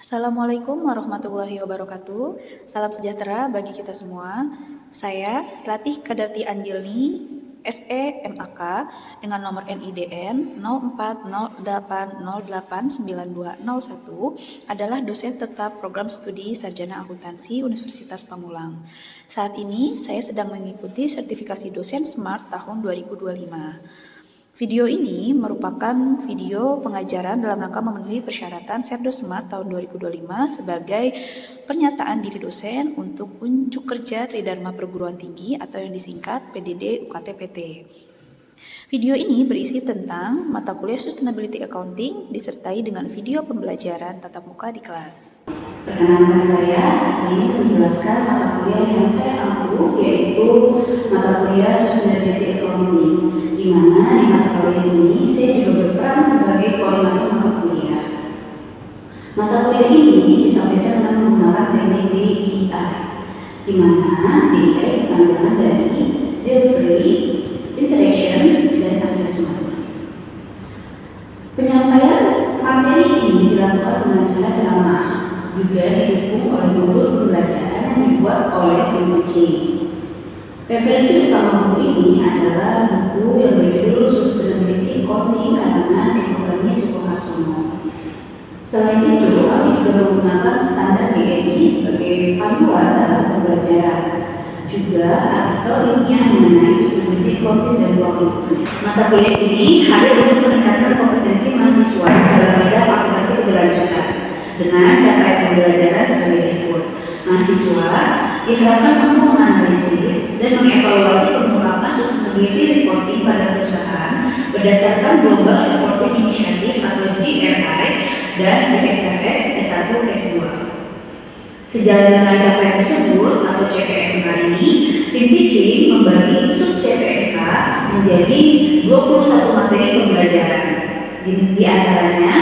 Assalamualaikum warahmatullahi wabarakatuh. Salam sejahtera bagi kita semua. Saya Ratih Kadarti Anjilni, SE MAK dengan nomor NIDN 0408089201 adalah dosen tetap program studi Sarjana Akuntansi Universitas Pamulang. Saat ini saya sedang mengikuti sertifikasi dosen Smart tahun 2025. Video ini merupakan video pengajaran dalam rangka memenuhi persyaratan Serdo Smart tahun 2025 sebagai pernyataan diri dosen untuk unjuk kerja Tridharma Perguruan Tinggi atau yang disingkat PDD UKT-PT. Video ini berisi tentang mata kuliah Sustainability Accounting disertai dengan video pembelajaran tatap muka di kelas. Perkenalkan, saya ingin menjelaskan mata kuliah yang saya ampu, yaitu mata kuliah Sustainability Accounting, di mana di mata kuliah ini saya juga berperan sebagai koordinator mata kuliah. Mata kuliah ini disampaikan dengan menggunakan teknik DEI, di mana DEI pandangan dari Delivery, Interaction, dan Assessment. Penyampaian materi ini dilakukan dengan cara ceramah, juga didukung oleh modul pembelajaran yang dibuat oleh BMC. Referensi utama buku ini adalah buku yang berjudul Sustainability Accounting karangan Ekonomi Sukoharsono. Selain itu, kami juga menggunakan standar GRI sebagai panduan dalam pembelajaran. Juga artikel ilmiah mengenai Sustainability Accounting dan Keuangan. Mata kuliah ini hadir untuk meningkatkan kompetensi mahasiswa dalam bidang akuntansi keberlanjutan dengan cara pembelajaran sebagai berikut. Mahasiswa diharapkan mampu menganalisis dan mengevaluasi pengungkapan sustainability reporting pada perusahaan berdasarkan Global Reporting Initiative atau GRI dan IFRS S1 S2. Sejalan dengan capaian tersebut atau CPNK ini, tim teaching membagi sub CPNK menjadi 21 materi pembelajaran. Di antaranya,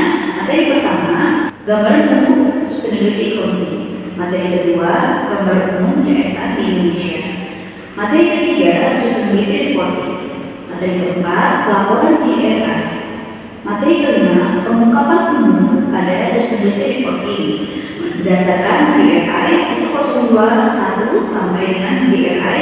materi pertama, gambaran umum Sustainability Accounting. Materi kedua, gambaran umum CSR di Indonesia. Materi ketiga, Sustainability Reporting. Materi keempat, pelaporan GRI. Materi kelima, pengungkapan umum pada Sustainability Reporting berdasarkan GRI 1021 sampai dengan GRI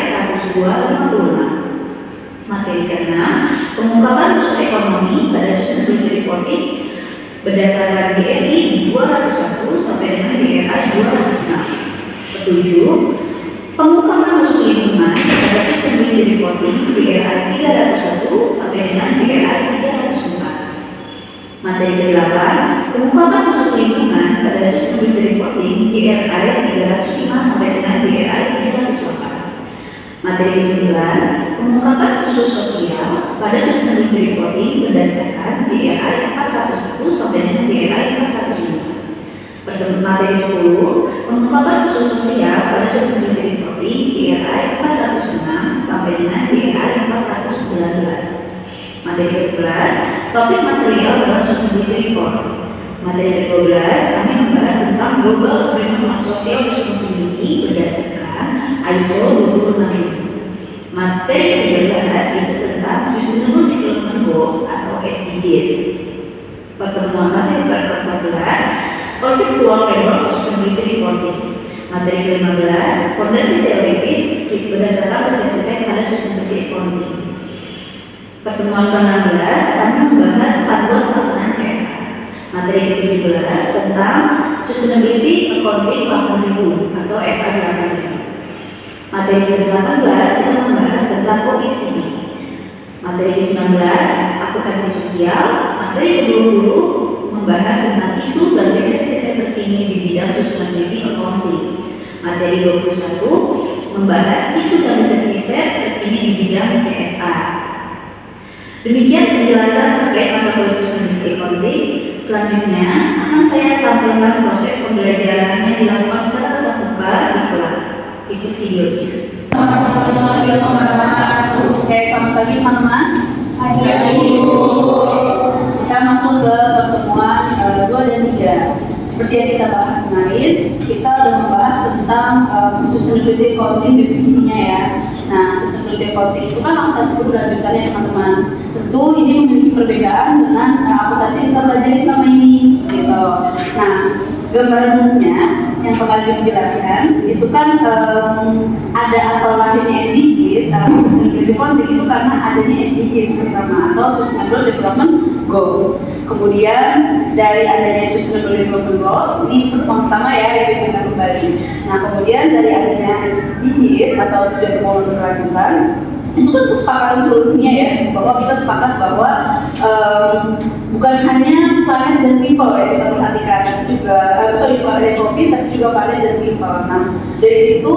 1256. Materi keenam, pengungkapan khusus ekonomi pada Sustainability Reporting berdasarkan GRI 201 sampai dengan GRI 206. Ketujuh, pengungkapan khusus lingkungan pada Sustainability Reporting GRI 301 sampai dengan GRI 304. Materi ke-8, pengungkapan khusus lingkungan pada Sustainability Reporting GRI 305 sampai dengan GRI 308. Materi ke-9, pengungkapan khusus sosial pada Sustainability Reporting berdasarkan GRI 401 sampai dengan GRI 405. Materi 10, pengungkapan khusus sosial pada Sustainability Reporting GRI 406 sampai dengan GRI 419. Materi ke-11, topik material dalam Sustainability Report. Materi ke-12, kami membahas tentang Global Agreement on Social Responsibility berdasarkan ISO 26000. Materi ke-13 itu tentang Sustainable Development Goals atau SDGs. Pertemuan materi ke-14, Conceptual Framework Sustainability Reporting. Materi ke-15, fondasi teoritis berdasarkan riset pada Sustainability Reporting. Pertemuan ke-16, kami membahas panduan pelaksanaan CSR. Materi ke-17 tentang Sustainability Accounting 8000 atau SA 8000. Materi ke-18 kita membahas tentang OECD. Materi ke-19 akuntansi sosial. Materi ke-20 membahas tentang isu dan riset-riset terkini di bidang Sustainability Accounting. Materi 21 membahas isu dan riset-riset terkini di bidang CSR. Demikian penjelasan terkait mata kuliah Sustainability Accounting. Selanjutnya akan saya tampilkan proses pembelajaran yang dilakukan secara tatap muka di kelas. Ikut videonya. Oke, selamat pagi teman-teman. Kita masuk ke pertemuan 2 dan 3. Seperti yang kita bahas kemarin, kita sudah membahas tentang Sustainability Accounting definisinya ya. Nah, Sustainability Accounting itu kan akuntansi keberlanjutannya teman-teman. Tentu ini memiliki perbedaan dengan akuntansi yang kita pelajari selama ini gitu. Nah, gambaran umumnya yang kemarin dijelaskan itu kan ada atau lahirnya SDGs, Sustainability Accounting itu karena adanya SDGs pertama atau Sustainable Development Goals. Kemudian dari adanya Sustainable Development Goals, ini pertama ya itu kita kembali. Nah kemudian dari adanya SDGs atau tujuan pembangunan berkelanjutan, itu kan kesepakatan seluruh dunia ya, bahwa kita sepakat bahwa bukan hanya planet dan people ya kita perhatikan, juga planet dan profit, tapi juga planet dan people. Nah dari situ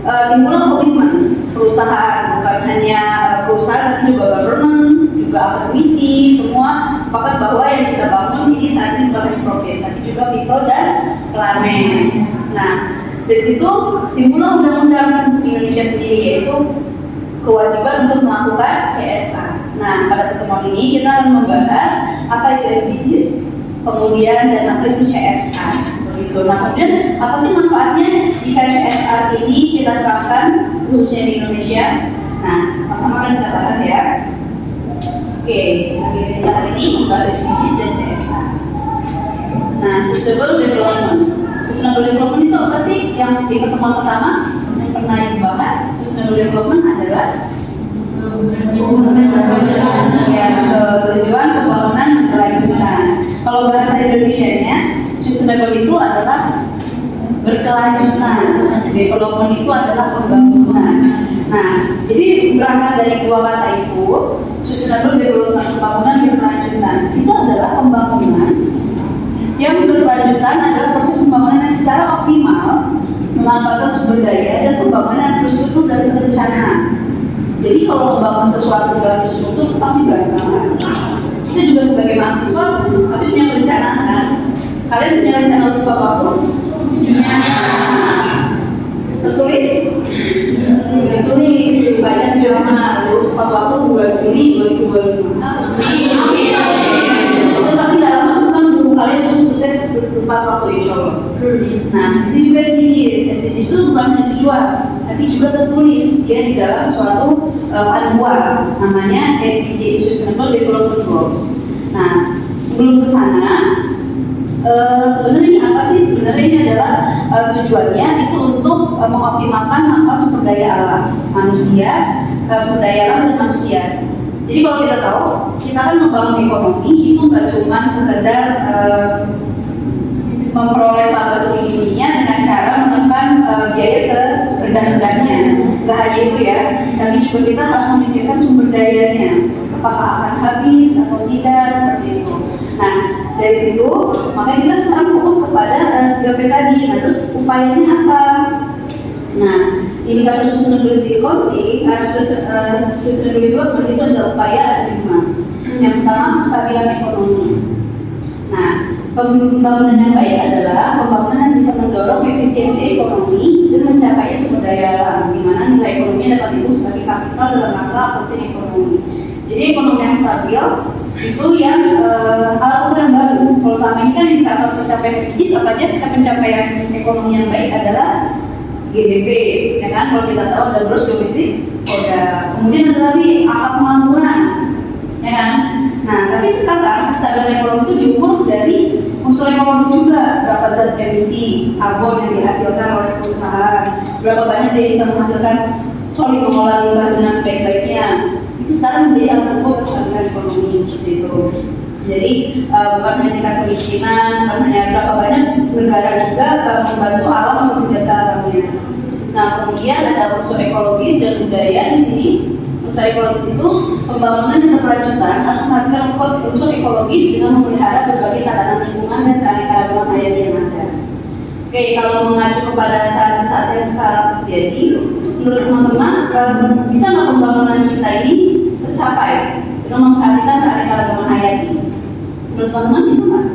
timbullah komitmen perusahaan, bukan hanya perusahaan tapi juga government, juga akademisi, semua sepakat bahwa yang kita bangun ini saat ini bukan hanya profit, tapi juga people dan planet. Nah dari situ timbullah undang-undang untuk Indonesia sendiri, yaitu kewajiban untuk melakukan CSR. Nah, pada pertemuan ini kita akan membahas apa itu SDGs, kemudian dan apa itu CSR. Begitu. Nah, kemudian apa sih manfaatnya jika CSR ini kita terapkan khususnya di Indonesia? Nah, pertama kan kita bahas ya. Oke, jadi kita hari ini membahas SDGs dan CSR. Nah, Sustainable Development. Sustainable Development itu apa sih? Yang di pertemuan pertama yang pernah dibahas, Sustainable Development adalah tujuan pembangunan berkelanjutan. Kalau bahasa Indonesianya, sustainable itu adalah berkelanjutan, development itu adalah pembangunan. Nah, jadi berangkat dari dua kata itu, sustainable development, pembangunan berkelanjutan, itu adalah pembangunan yang berkelanjutan, adalah proses pembangunan yang secara optimal memanfaatkan sumber daya dan pembangunan yang terstruktur dan terencana. Jadi kalau membangun sesuatu yang terstruktur pasti berantakan. Kita juga sebagai mahasiswa pasti punya perencanaan kan? Kalian punya rencana untuk waktu? Punya. Tertulis? Tertulis, baca di jurnal, terus waktu bulan Juli 2025. Itu pasti dalam masa kalian terus sukses tepat waktu insya Allah. Nah, seperti juga SDGs. SDGs itu bukan hanya tujuan, tapi juga tertulis dia di dalam suatu panduan namanya SDGs, Sustainable Development Goals. Nah, sebelum ke sana, sebenarnya apa sih? Sebenarnya ini adalah tujuannya itu untuk mengoptimalkan manfaat sumber daya alam manusia, sumber daya alam dan manusia. Jadi kalau kita tahu, kita kan membangun ekonomi itu nggak cuma sekedar memperoleh laba setinggi-tingginya dengan cara menekan biaya serendah-rendahnya. Nggak hanya itu ya, tapi juga kita harus memikirkan sumber dayanya, apakah akan habis atau tidak, seperti itu. Nah, dari situ, makanya kita sekarang fokus kepada 3P tadi. Nah, terus upayanya apa? Nah, indikator sustainability accounting, sustainability development itu ada upaya ada 5. Yang pertama, kestabilan ekonomi. Nah, pembangunan yang baik adalah pembangunan yang bisa mendorong efisiensi ekonomi dan mencapai sumber daya alam, di mana nilai ekonomi dapat dihitung sebagai kapital dalam rangka accounting ekonomi. Jadi ekonomi yang stabil itu yang alat ukur yang baru. Kalau selama ini kan indikator pencapaian SDGs apa aja? Pencapaian ekonomi yang baik adalah GDP, ya kan? Kalau kita tahu ada gross domestic product. Kemudian ada lagi angka pengangguran, ya kan? Nah, tapi sekarang kestabilan ekonomi itu diukur dari unsur ekonomis juga, berapa zat emisi karbon yang dihasilkan oleh perusahaan, berapa banyak dia bisa menghasilkan solid mengolah limbah dengan sebaik-baiknya. Itu sekarang menjadi alat ukur kestabilan ekonomi seperti itu. Jadi bukan hanya tingkat kemiskinan, bukan hanya berapa banyak negara juga membantu alam untuk menjaga alamnya. Nah, kemudian ada unsur ekologis dan budaya di sini. Unsur ekologis itu pembangunan yang berkelanjutan harus memperhatikan unsur ekologis dengan memelihara berbagai tatanan lingkungan dan keanekaragaman hayati yang ada. Oke, kalau mengacu kepada saat yang sekarang terjadi, menurut teman-teman bisa nggak pembangunan kita ini tercapai dengan memperhatikan keanekaragaman hayati? Menurut teman-teman bisa nggak?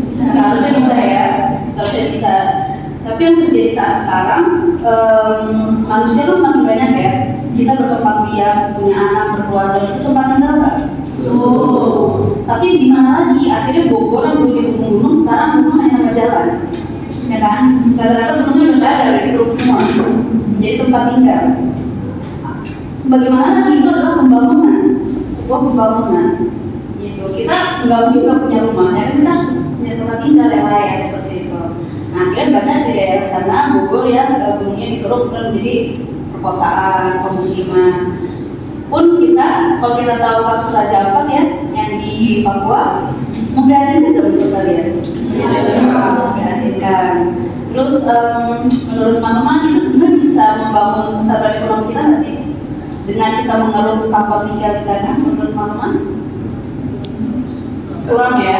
Seharusnya bisa ya, seharusnya bisa. Tapi yang terjadi saat sekarang, manusia tuh semakin banyak ya. Kita berkembang biak, punya anak, berkeluarga, itu tempat tinggal nggak? Tapi di mana lagi? Akhirnya Bogor yang dulu di gunung-gunung, sekarang gunung hanya nama jalan, ya kan? Rata-rata gunungnya udah nggak ada, dari keruk semua, menjadi tempat tinggal. Bagaimana lagi itu adalah pembangunan, sebuah pembangunan, yaitu itu. Kita nggak mungkin nggak punya rumah, ya kan kita punya tempat tinggal yang layak seperti itu. Nah, kan banyak di daerah sana Bogor yang gunungnya dikeruk menjadi perkotaan, pemukiman. Pun kita, kalau kita tahu kasus Raja Ampat ya, yang di Papua, memprihatinkan nggak untuk kalian? Memprihatinkan. Terus menurut teman-teman itu sebenarnya bisa membangun kesadaran ekonomi kita nggak sih? Dengan kita mengeruk tambang nikel di sana, menurut teman-teman? Kurang ya?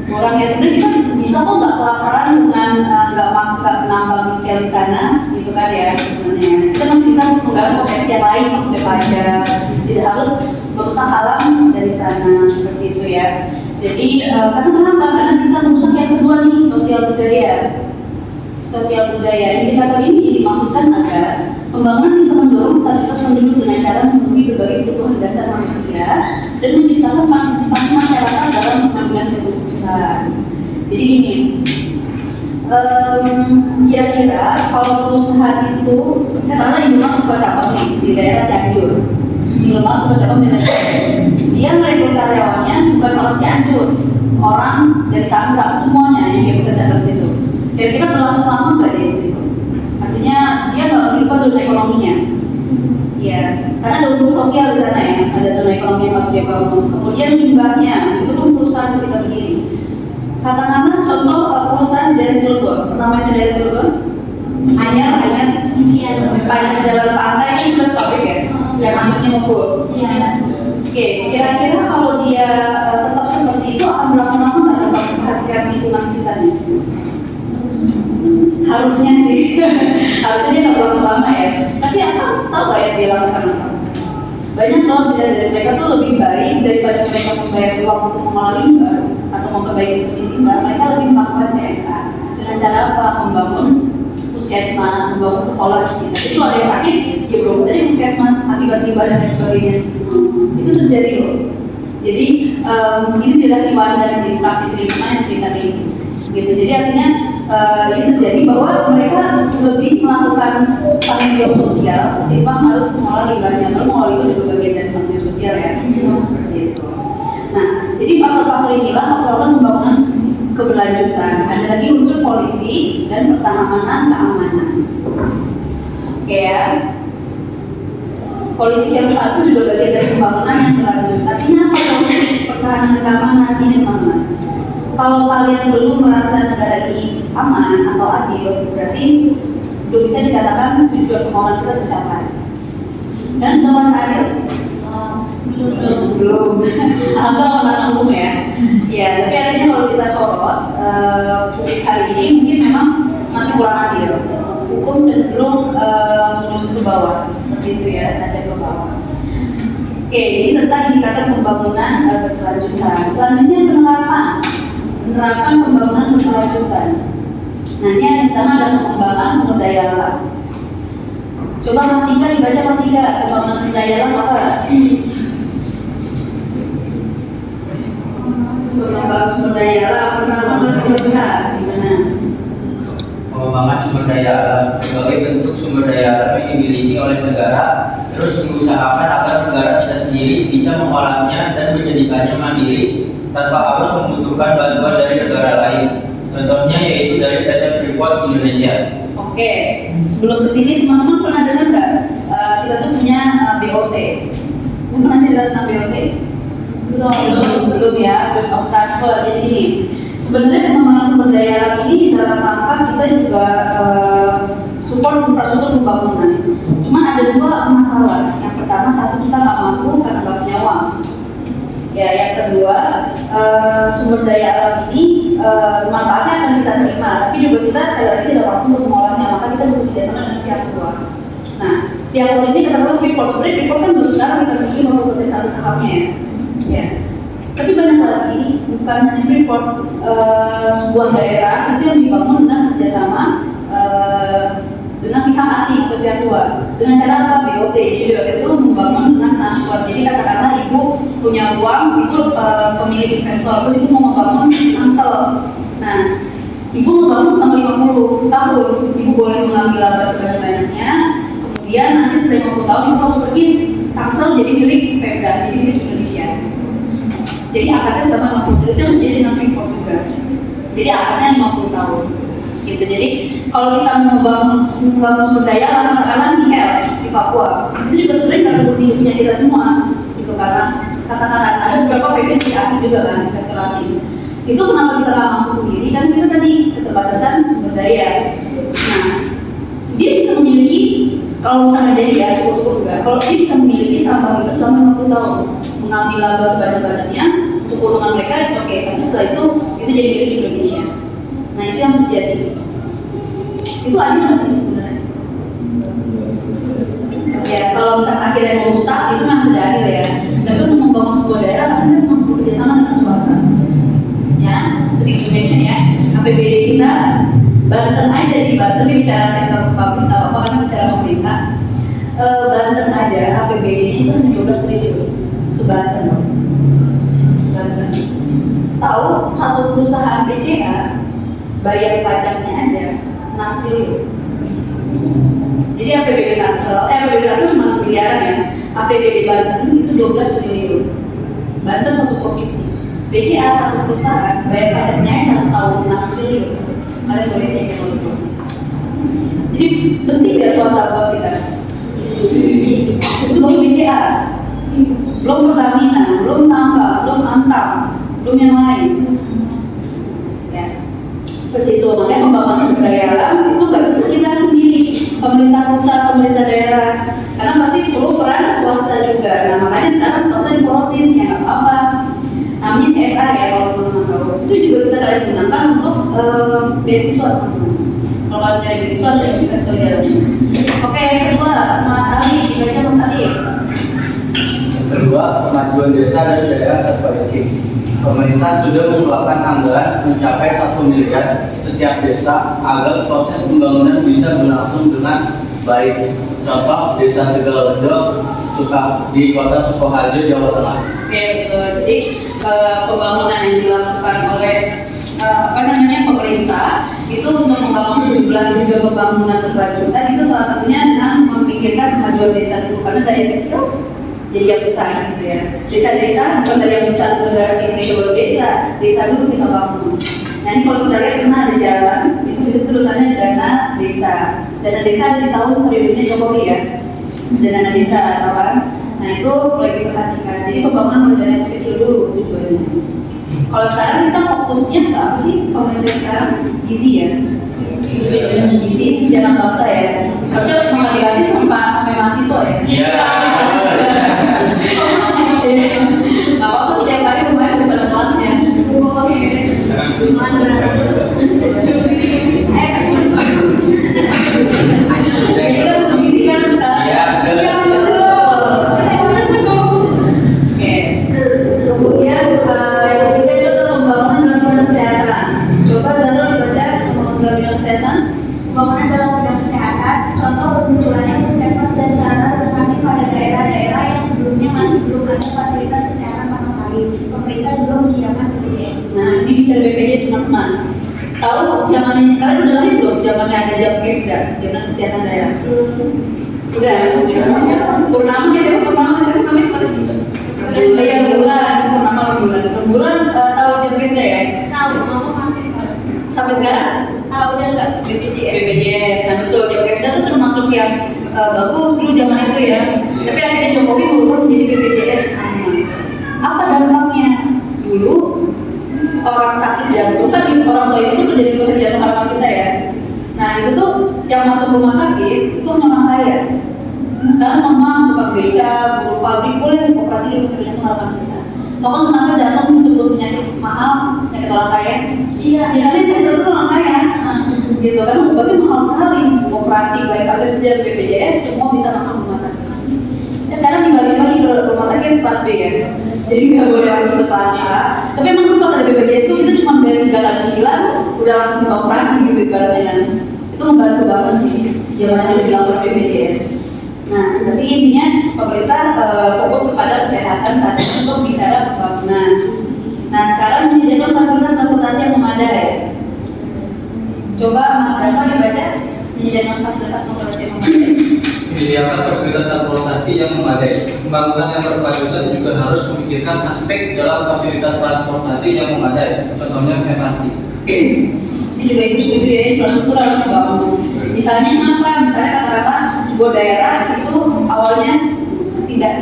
Kurang ya, sebenarnya kita bisa kok nggak kelaparan dengan nggak nambang nikel di sana, gitu kan ya sebenarnya. Kita masih bisa menggarap potensi yang lain, maksudnya pajak, tidak harus merusak alam dari sana, seperti itu ya. Jadi karena kenapa? Karena bisa merusak yang kedua nih, sosial budaya. Sosial budaya indikator ini dimaksudkan agar pembangunan bisa mendorong stabilitas penduduk dengan cara memenuhi berbagai kebutuhan dasar manusia dan menciptakan partisipasi masyarakat dalam pengambilan keputusan. Jadi gini, kira-kira kalau perusahaan itu katakanlah di Demak buka cabang nih di daerah Cianjur, di Demak buka cabang di daerah Cianjur, dia merekrut karyawannya bukan orang Cianjur, orang dari Tangerang, semuanya yang dia bekerja di situ. Kira-kira berlangsung lama nggak dia di situ? Artinya dia nggak berubah zona ekonominya. Ya, karena ada unsur sosial di sana ya, ada zona ekonomi yang masuk dia bangun. Kemudian limbahnya, itu pun perusahaan ketika berdiri. Katakanlah contoh perusahaan di daerah Cilegon, pernah main di daerah Cilegon? Anyar, sepanjang jalan pantai itu kan pabrik ya, yang masuknya ngumpul. Oke, kira-kira kalau dia tetap seperti itu akan berlangsung lama nggak tanpa memperhatikan lingkungan sekitarnya? Harusnya sih, harusnya dia nggak berlangsung lama ya. Tapi apa tahu nggak ya dia lakukan apa? Banyak loh dari mereka tuh lebih baik daripada mereka membayar uang untuk mengolah limbah atau memperbaiki mesin limbah. Mereka lebih melakukan CSA dengan cara apa? Membangun puskesmas, membangun sekolah di sekitar. Jadi kalau ada yang sakit, ya berobat saja puskesmas akibat limbah dan lain sebagainya. Itu terjadi loh. Jadi ini tidak cuma dari sisi praktis lingkungan yang cerita ini. Gitu. Jadi artinya ini terjadi bahwa mereka lebih melakukan tanggung jawab sosial ketimbang harus mengolah limbahnya. Kalau mengolah limbah juga bagian dari tanggung jawab sosial ya, seperti itu. Nah, jadi faktor-faktor inilah faktor pembangunan keberlanjutan. Ada lagi unsur politik dan pertahanan keamanan. Oke ya. Politik yang satu juga bagian dari pembangunan yang berlanjut. Artinya apa politik pertahanan keamanan ini teman-teman? Kalau kalian belum merasa negara ini aman atau adil, berarti belum bisa dikatakan tujuan pembangunan kita tercapai. Dan sudah merasa adil? Belum. Alhamdulillah karena hukum ya. Ya, tapi artinya kalau kita sorot publik hari ini mungkin memang masih kurang adil. Hukum cenderung menuju ke bawah, seperti itu ya, tajam ke bawah. Oke, ini tentang indikator pembangunan berkelanjutan. Selanjutnya penerapan pembangunan berkelanjutan. Nah, ini yang pertama ada pengembangan sumber daya alam. Coba Mas Tika dibaca Mas Tika, pembangunan sumber daya alam apa? Pengembangan sumber daya alam, penerapan berkelanjutan gimana? Pengembangan sumber daya alam sebagai bentuk sumber daya alam yang dimiliki oleh negara, terus diusahakan agar negara kita sendiri bisa mengolahnya dan menjadikannya mandiri tanpa harus membutuhkan bantuan dari negara lain. Contohnya yaitu dari PT Freeport Indonesia. Oke, sebelum kesini teman-teman pernah dengar nggak? Kita tuh punya BOT. Kamu pernah cerita tentang BOT? Belum ya, Board of Transfer. Jadi gini, sebenarnya pengembangan sumber daya alam ini dalam rangka kita juga support infrastruktur pembangunan. Cuma ada dua masalah. Yang pertama, satu kita nggak mampu karena nggak punya uang. Ya, yang kedua, sumber daya alam ini manfaatnya akan kita terima, tapi juga kita sekali lagi tidak mampu untuk mengolahnya, maka kita butuh kerjasama dengan pihak kedua. Nah, pihak kedua ini katakanlah Freeport. Sebenarnya Freeport kan baru sekarang kita miliki 50% satu sahamnya ya. Ya. Tapi banyak lagi, bukan hanya Freeport, sebuah daerah itu yang dibangun dengan kerjasama dengan pihak asing atau pihak luar. Dengan cara apa? BOT. Jadi BOT itu membangun dengan transfer. Jadi katakanlah ibu punya uang, ibu pemilik investor, terus ibu mau membangun Tangsel. Nah, ibu membangun selama 50 tahun, ibu boleh mengambil laba sebanyak-banyaknya. Kemudian nanti setelah 50 tahun ibu harus pergi Tangsel jadi milik Pemda, jadi milik Indonesia. Jadi akarnya selama 50 tahun itu menjadi dengan Freeport juga. Jadi akarnya 50 tahun. Gitu. Jadi kalau kita mau membangun sumber daya alam katakanlah nikel di Papua, itu juga sebenarnya nggak murni punya kita semua. Gitu karena katakanlah ada beberapa PT asing juga kan investor asing. Itu kenapa kita nggak mampu sendiri? Kan kita tadi keterbatasan sumber daya. Nah, dia bisa memiliki kalau misalnya jadi ya syukur enggak, kalau dia bisa memiliki tambang itu selama 50 tahun, mengambil laba sebanyak-banyaknya untuk keuntungan mereka, itu oke. Tapi setelah itu jadi milik Indonesia. Nah itu yang terjadi. Itu adil nggak sih sebenarnya? Ya kalau misalnya akhirnya merusak itu memang tidak adil ya. Tapi untuk membangun sebuah daerah kan kita mampu bekerjasama dengan swasta. Ya, sedikit mention ya, APBD kita Banten aja di Banten ini bicara sektor publik nggak apa-apa kan bicara pemerintah. Banten aja APBD-nya itu hanya 12 triliun sebanten loh. Sebanten. Tahu satu perusahaan BCA bayar pajaknya aja 6 triliun. Jadi APBD Tangsel cuma miliaran ya. APBD Banten itu 12 triliun. Banten satu provinsi. BCA satu perusahaan bayar pajaknya aja 1 tahun 6 triliun. Kalian boleh cek kalau itu. Jadi penting nggak swasta buat kita? Itu baru BCA, belum Pertamina, belum Tambang, belum Antam, belum yang lain. Ya, seperti itu. Makanya pembangunan sumber daya alam itu nggak bisa kita sendiri, pemerintah pusat, pemerintah daerah, karena pasti perlu peran swasta juga. Nah makanya sekarang swasta diporotin, ya nggak apa-apa. Namanya CSR ya kalau teman-teman tahu. Itu juga bisa kalian gunakan untuk beasiswa teman-teman. Kalau kalian cari beasiswa, saya juga tahu dalamnya. Oke, yang kedua, Mas Ali, dibaca Mas Ali. Yang kedua, kemajuan desa dan daerah terperinci. Pemerintah sudah mengeluarkan anggaran mencapai 1 miliar setiap desa agar proses pembangunan bisa berlangsung dengan baik. Contoh Desa Tegalrejo di Kota Sukoharjo, Jawa Tengah. Oke, betul. Jadi pembangunan yang dilakukan oleh pemerintah itu untuk membangun 17 tujuan pembangunan berkelanjutan itu salah satunya dengan memikirkan kemajuan desa dulu karena dari yang kecil jadi yang besar gitu ya. Desa-desa bukan dari yang besar negara Indonesia baru desa dulu kita bangun. Nah ini kalau kita lihat karena ada jalan itu bisa tulisannya dana desa. Dana desa di tahun periodenya Jokowi ya. Dana desa atau kan. Nah itu boleh diperhatikan. Jadi pembangunan mulai dari yang kecil dulu tujuannya. Kalau sekarang kita fokusnya ke apa sih pemerintah sekarang? Gizi ya. Gizi jalan bangsa ya. Harusnya cuma dilatih sampai mahasiswa ya. Iya. Gak apa-apa setiap hari lumayan daripada kelasnya. Kita butuh gizi kan sekarang. Iya, benar. Kemudian yang ketiga itu adalah pembangunan dalam bidang kesehatan. Coba Zara dibaca pembangunan dalam bidang kesehatan. Pembangunan dalam bidang kesehatan, contoh bermunculannya puskesmas dan sarana rumah sakit pada daerah-daerah yang sebelumnya masih belum ada fasilitas kesehatan sama sekali. Pemerintah juga menyediakan BPJS. Nah, ini bicara BPJS teman-teman. Tahu zamannya kalian udah lahir belum? Zamannya ada jam kesda, jaminan kesehatan daerah. Udah. Purnama bayar bulan, bulan tahu jam kesda ya? Tahu, mau pakai sekarang. Sampai sekarang? Tahu dan nggak BPJS. BPJS, nah betul, jam kesda itu termasuk yang bagus dulu zaman itu ya. Tapi akhirnya Jokowi berubah menjadi BPJS aman. Apa dampaknya? Dulu orang sakit jantung kan orang tua itu kerja di rumah sakit jantung harapan kita ya. Nah itu tuh yang masuk rumah sakit itu hanya orang kaya. Sekarang mama tukang beca, buruh pabrik boleh operasi di rumah sakit jantung harapan kita. Bahkan kenapa jantung disebut penyakit mahal, penyakit orang kaya? Iya. Ya karena itu orang kaya. Gitu kan obatnya mahal sekali. Operasi baik pasien dan BPJS semua bisa masuk rumah sakit. Sekarang dibalik lagi ke rumah sakit kelas B ya. Jadi nggak boleh langsung ke kelas A. Tapi emang dulu pas ada BPJS itu kita cuma bayar 3 kali cicilan, udah langsung bisa operasi gitu ibaratnya kan. Itu membantu banget sih. Zamannya udah dilakukan BPJS. Nah, tapi intinya pemerintah fokus kepada kesehatan saat ini untuk bicara pembangunan. Nah, sekarang menyediakan fasilitas transportasi yang memadai. Coba Mas Dava dibaca menyediakan fasilitas transportasi yang memadai. menyediakan fasilitas transportasi yang memadai. Pembangunan yang berkelanjutan juga harus memikirkan aspek dalam fasilitas transportasi yang memadai, contohnya MRT. Ini juga ibu setuju ya, infrastruktur harus dibangun. Misalnya apa? Misalnya katakanlah sebuah daerah itu awalnya tidak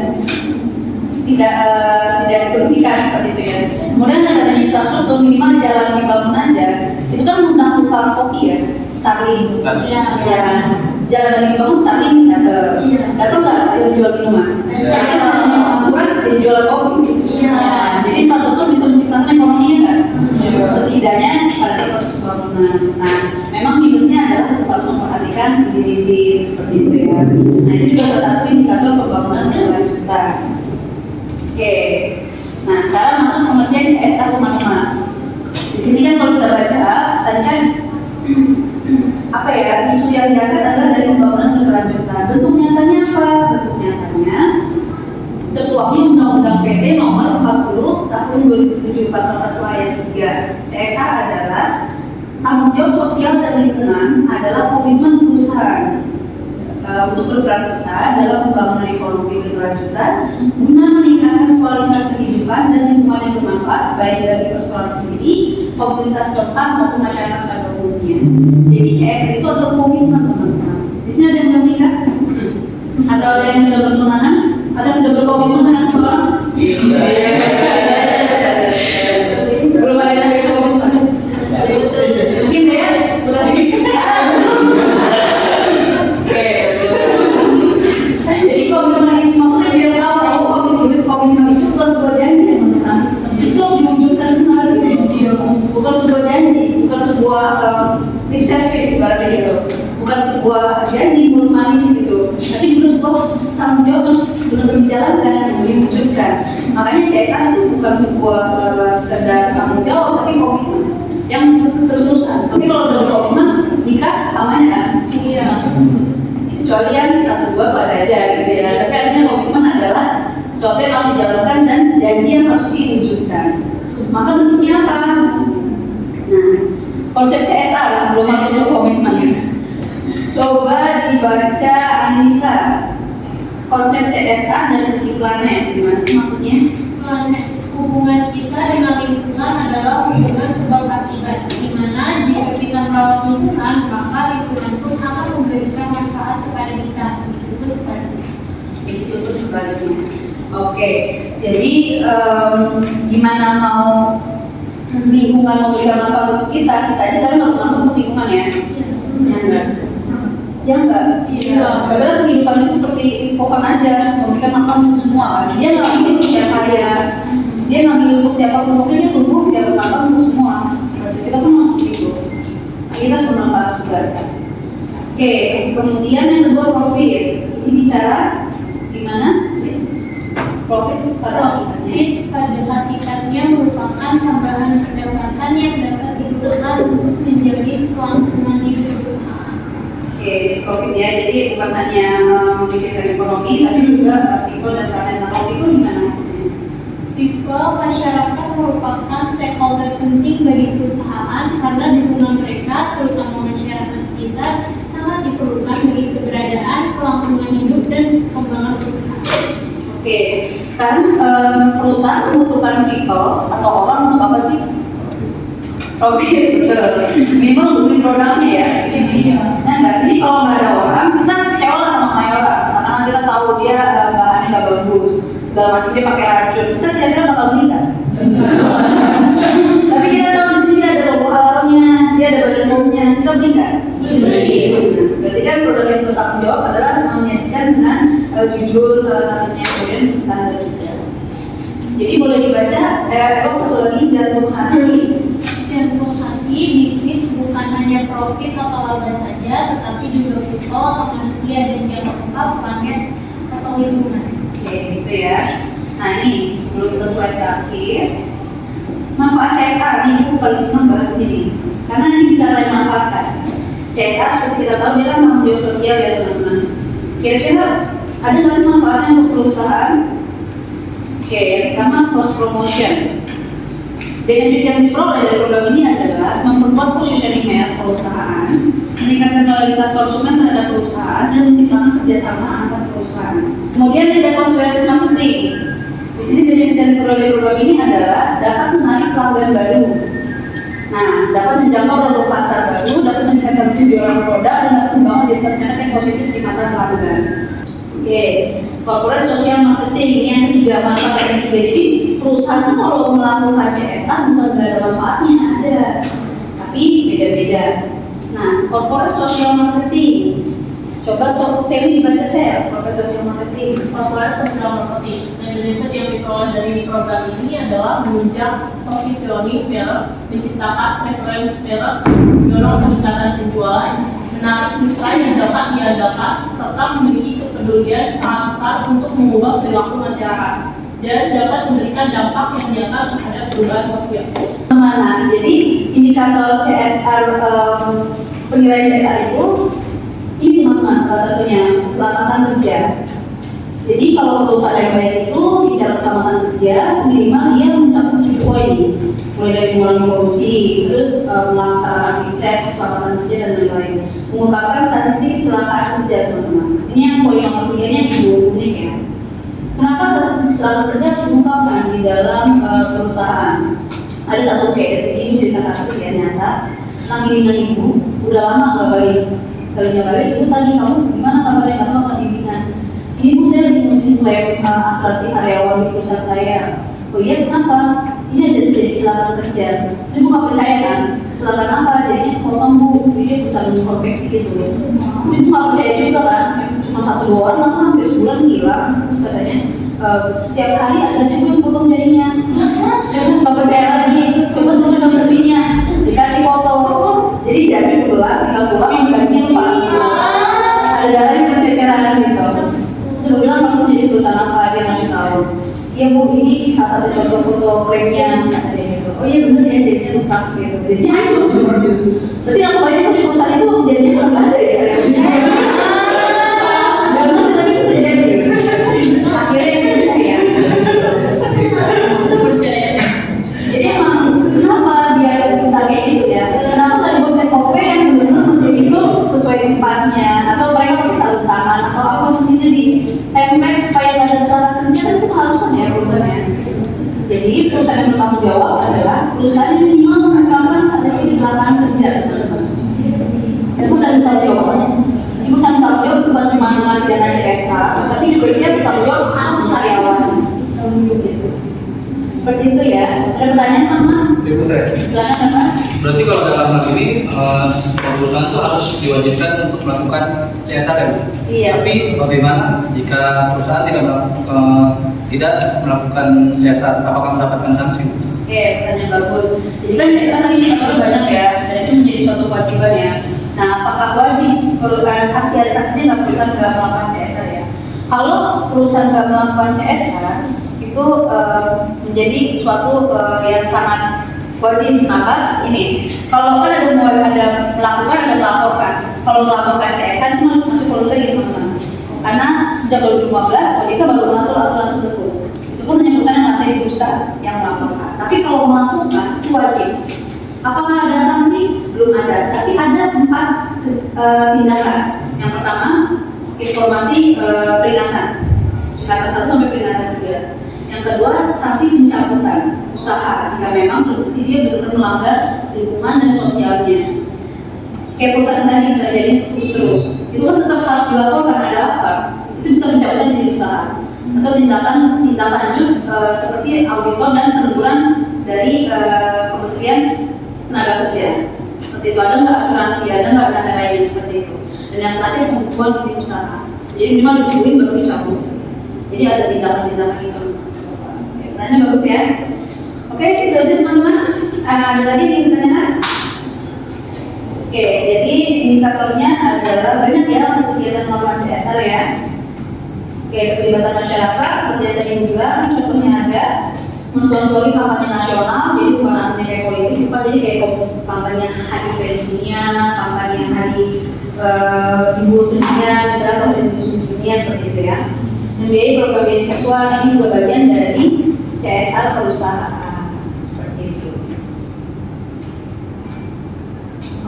diperlukan seperti itu ya. Kemudian ada infrastruktur minimal jalan dibangun aja. Itu kan undang tukang kopi ya, Starling. Jalan lagi dibangun Starling datang nggak jual minuman. Karena kalau pengangguran dia jual kopi. Jadi infrastruktur bisa menciptakan ekonomi kan. Setidaknya pada proses pembangunan. Nah, memang minusnya adalah kita harus memperhatikan izin-izin seperti itu ya. Nah, ini juga salah satu indikator pembangunan berkelanjutan. Oke, nah sekarang masuk pengertian CSR teman-teman. Di sini kan kalau kita baca, tadi kan apa ya, isu yang diangkat adalah dari pembangunan berkelanjutan. Bentuk nyatanya apa? Bentuk nyatanya tertuangnya Undang-Undang PT Nomor 40 Tahun 2007 Pasal 1 Ayat 3. CSR adalah tanggung jawab sosial dan lingkungan adalah komitmen perusahaan untuk berperan serta dalam pembangunan ekonomi berkelanjutan guna meningkatkan kualitas kehidupan dan lingkungan yang bermanfaat baik bagi personal sendiri, komunitas tempat maupun masyarakat pada umumnya. Jadi CSR itu adalah komitmen teman-teman. Di sini ada yang belum nikah? Atau ada yang sudah bertunangan? Atau sudah berkomitmen dengan seseorang? Belum ada yang berkomitmen? Mungkin ya? Udah jadi komitmen itu maksudnya biar tahu komitmen itu bukan sebuah janji teman-teman. Itu harus diwujudkan benar gitu. Bukan sebuah janji, bukan sebuah lip service ibaratnya gitu. Bukan sebuah janji mulut manis gitu. Tapi juga sebuah tanggung jawab harus benar-benar dijalankan dan diwujudkan. Makanya CSR itu bukan sebuah sekedar tanggung jawab tapi komitmen yang terus-terusan. Tapi kalau udah berkomitmen nikah samanya kan? Iya. Kecuali yang 1-2 tuh ada aja gitu ya. Tapi artinya komitmen adalah sesuatu yang harus dijalankan dan janji yang harus diwujudkan. Maka bentuknya apa? Nah, konsep CSR sebelum masuk ke komitmen. Coba dibaca Anita. Konsep CSR dari segi planet, gimana sih maksudnya? Planet, hubungan kita dengan lingkungan adalah hubungan sebab akibat, di mana jika kita merawat lingkungan, maka lingkungan pun akan memberikan manfaat kepada kita. Itu sebaliknya. Itu sebaliknya. Oke, jadi gimana mau lingkungan memberikan manfaat untuk kita aja kan nggak pernah untuk lingkungan ya? Ya enggak? Ya enggak? Iya. Padahal kehidupan itu seperti pohon aja, memberikan manfaat untuk semua kan? Dia nggak ingin untuk yang kaya, dia nggak ingin untuk siapapun, pokoknya dia tumbuh biar bermanfaat untuk semua. Kita pun masuk itu, kita bermanfaat juga. Oke, kemudian yang kedua profit. Ini bicara gimana? Profit pada hakikatnya merupakan tambahan pendapatan yang dapat digunakan untuk menjamin kelangsungan hidup perusahaan. Oke, profit ya. Jadi bukan hanya memikirkan ekonomi, tapi juga people dan planet. Nah, people gimana maksudnya? People, masyarakat merupakan stakeholder penting bagi perusahaan karena dukungan mereka, terutama masyarakat sekitar, sangat diperlukan bagi keberadaan, kelangsungan hidup dan pengembangan perusahaan. Oke, sekarang perusahaan membutuhkan people atau orang untuk apa sih? Profit, betul. Minimal untuk beli produknya ya. Iya. Nah, enggak. Jadi kalau nggak ada orang, kita kecewa lah sama Mayora. Karena kita tahu dia bahannya nggak bagus, segala macam dia pakai racun. Kita kira-kira bakal beli kan? Tapi kita tahu di sini ada logo halalnya, dia ada badan baunya. Kita beli nggak? Beli. Berarti kan produk yang bertanggung jawab adalah menyajikan dengan jujur salah satunya, kemudian standar juga. Jadi boleh dibaca. Satu lagi jantung hati. Jantung hati, bisnis bukan hanya profit atau laba saja, tetapi juga people atau manusia dan yang keempat planet atau lingkungan. Oke, gitu ya. Nah ini sebelum ke slide terakhir, manfaat CSR ini aku paling senang bahas ini, karena ini bisa kalian manfaatkan. CSR seperti kita tahu dia kan tanggung jawab sosial ya teman-teman. Kira-kira ada nggak sih manfaatnya untuk perusahaan? Oke, yang pertama cost promotion. Benefit yang diperoleh dari program ini adalah memperkuat positioning merek perusahaan, meningkatkan loyalitas konsumen terhadap perusahaan, dan menciptakan kerjasama antar perusahaan. Kemudian ada cost related marketing. Di sini benefit yang diperoleh program ini adalah dapat menarik pelanggan baru. Nah, dapat menjangkau produk pasar baru, dapat meningkatkan penjualan produk, dan dapat membangun identitas merek yang positif di mata pelanggan. Oke, corporate social marketing yang ketiga, manfaat yang ketiga. Jadi perusahaan itu kalau melakukan CSR bukan nggak ada manfaatnya, ada, tapi beda-beda. Nah, corporate social marketing, coba Sally dibaca saya, corporate social marketing. Corporate social marketing dan benefit yang diperoleh dari program ini adalah menunjang positioning merek, menciptakan preference merek, mendorong peningkatan penjualan, menarik mitra yang dapat diandalkan, serta memiliki kepedulian sangat besar untuk mengubah perilaku masyarakat dan dapat memberikan dampak yang nyata terhadap perubahan sosial. Mana? Jadi indikator CSR, penilaian CSR itu ini teman-teman, salah satunya keselamatan kerja. Jadi kalau perusahaan yang baik itu bicara keselamatan kerja, minimal dia mencakup 7 poin, mulai dari mengurangi polusi, terus melaksanakan riset keselamatan kerja dan lain-lain, mengungkapkan statistik kecelakaan kerja, teman-teman. Ini yang poin nomor 3-nya itu unik ya. Kenapa statistik kecelakaan kerja harus diungkapkan di dalam perusahaan? Ada satu case, ini cerita kasus yang nyata, tentang bimbingan ibu, udah lama nggak balik. Sekalinya balik, ibu tanya kamu gimana kabarnya, kamu akan bimbingan. Ini bu, saya lagi ngurusin klaim asuransi karyawan di perusahaan saya. Oh iya, kenapa? Ini ada terjadi kecelakaan kerja. Saya bu nggak percaya kan? Kecelakaan apa? Jadinya potong bu, ini perusahaan konveksi gitu. Saya bu nggak percaya juga kan? Cuma 1-2 orang, masa hampir sebulan hilang. Terus katanya setiap hari ada juga yang potong jadinya. Saya bu nggak percaya lagi. Coba tunjukkan lebihnya, dikasih foto. Jadi jari kebelah, tinggal pulang, baginya lepas. Ada darah yang berceceran gitu. Saya bilang kamu jadi perusahaan apa, dia ngasih tahu. Iya bu, ini salah satu contoh foto klaimnya, kata dia gitu. Oh iya bener ya, jadinya rusak gitu. Jadinya hancur. Berarti yang banyak di perusahaan itu jadinya nggak ada ya. Nggak benar, tapi itu terjadi. Akhirnya yang percaya. Jadi emang kenapa dia bisa kayak gitu ya? Kenapa nggak dibuat SOP yang benar-benar mesin itu sesuai tempatnya? Atau mereka pakai sarung tangan atau apa mesinnya di template supaya nggak ada salah kerja, kan itu keharusan ya perusahaannya. Jadi perusahaan yang bertanggung jawab adalah perusahaan yang minimal mengekalkan statistik kecelakaan kerja. Dan perusahaan bertanggung jawab. Jadi perusahaan bertanggung jawab bukan cuma ngasih dana CSR, tapi juga dia bertanggung jawab untuk karyawan. Seperti itu ya. Ada pertanyaan teman? Ibu saya. Silakan Pak. Berarti kalau dalam hal ini sebuah perusahaan itu harus diwajibkan untuk melakukan CSR ya? Iya. Tapi bagaimana jika perusahaan tidak melakukan CSR, apakah mendapatkan sanksi? Oke, pertanyaan bagus. Jadi kan CSR tadi indikator banyak ya, dan itu menjadi suatu kewajiban ya. Nah, apakah wajib sanksi, ada sanksinya nggak perusahaan nggak melakukan CSR ya? Kalau perusahaan nggak melakukan CSR itu menjadi suatu yang sangat wajib. Kenapa? Ini, kalau kan ada melakukan, ada melaporkan. Kalau melaporkan CSR itu masih voluntary teman-teman. Karena sejak 2015 OJK baru mengatur aturan tertentu. Itu pun hanya perusahaan yang materi bursa yang melaporkan. Tapi kalau melakukan itu wajib. Apakah ada sanksi? Belum ada. Tapi ada 4 tindakan. Yang pertama, informasi peringatan 1 sampai peringatan 3. Yang kedua, sanksi pencabutan usaha jika memang terbukti dia benar-benar melanggar lingkungan dan sosialnya. Kayak perusahaan tadi bisa jadi terus, itu kan tetap harus dilaporkan ada apa. Itu bisa pencabutan izin usaha atau tindakan lanjut seperti auditor dan peneguran dari Kementerian Tenaga Kerja. Seperti itu, ada nggak asuransi, ada nggak dana lain seperti itu. Dan yang terakhir pembukuan izin usaha. Jadi minimal dijuin baru dicabut. Jadi ada tindakan-tindakan itu. Pertanyaan bagus ya. Oke, itu aja teman-teman. Ada lagi yang pertanyaan? Oke, jadi indikatornya adalah banyak ya untuk kegiatan melakukan CSR ya. Oke, keterlibatan masyarakat seperti yang tadi bilang, contohnya ada mensponsori kampanye nasional, jadi bukan artinya kayak politik, bukan jadi kayak kampanye hari Sedunia, kampanye hari Ibu Sedunia, misalnya atau Ibu Sedunia seperti itu ya. Membiayai program beasiswa ini juga bagian dari CSR perusahaan seperti itu.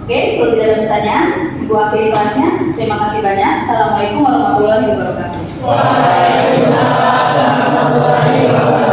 Oke, kalau tidak ada pertanyaan, Ibu akhiri kelasnya. Terima kasih banyak. Assalamualaikum warahmatullahi wabarakatuh. Waalaikumsalam warahmatullahi wabarakatuh.